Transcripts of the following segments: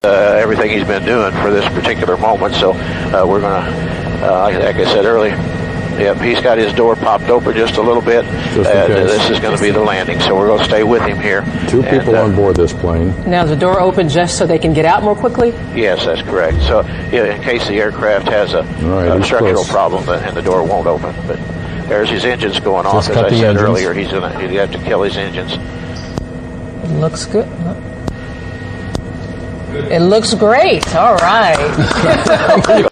everything he's been doing for this particular moment. So we're going to, like I said earlier, yep, he's got his door popped open just a little bit. This is going to be the landing, so we're going to stay with him here. Two people on board this plane. Now the door open just so they can get out more quickly? Yes, that's correct. So in case the aircraft has a structural problem and the door won't open. But there's his engines going off. As I said earlier, he'd have to kill his engines. It looks good. It looks great. All right.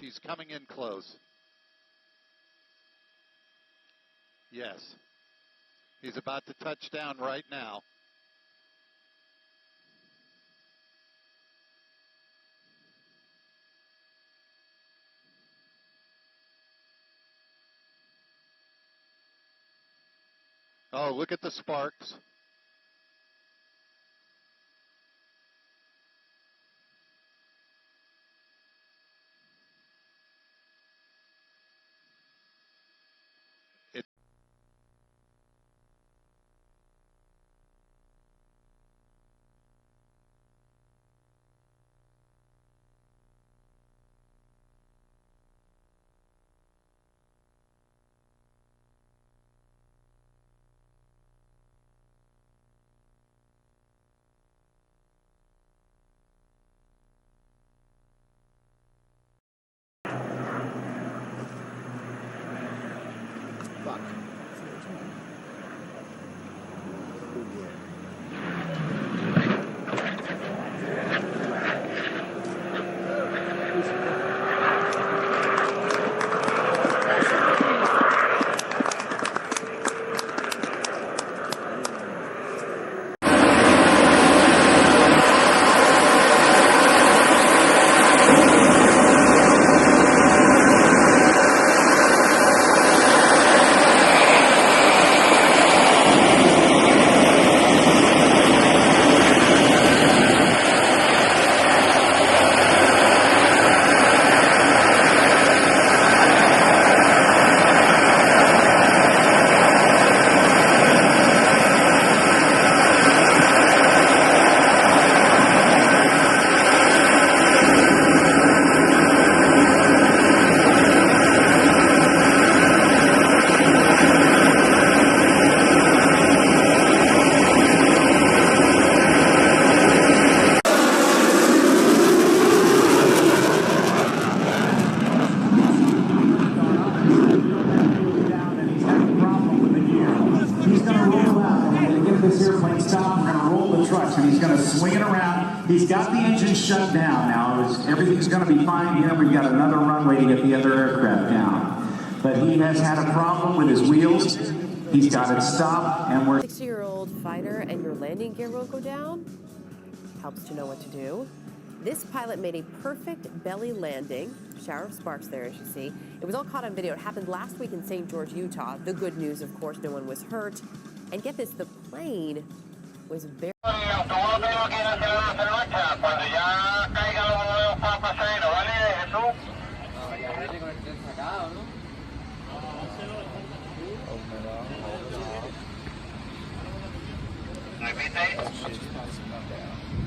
He's coming in close. Yes. He's about to touch down right now. Oh, look at the sparks. And he's going to swing it around. He's got the engine shut down now. Everything's going to be fine here. We've got another runway to get the other aircraft down. But he has had a problem with his wheels. He's got it stopped, and we're... 60-year-old fighter and your landing gear won't go down? Helps to know what to do. This pilot made a perfect belly landing. Shower of sparks there, as you see. It was all caught on video. It happened last week in St. George, Utah. The good news, of course, no one was hurt. And get this, the plane was very...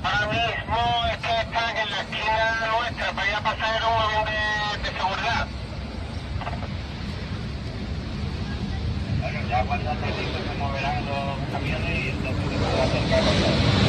Ahora mismo es que están en la esquina nuestra, para ir a pasar un avión de seguridad. Bueno, ya cuando esté listo se moverán los camiones y entonces se puede acercar.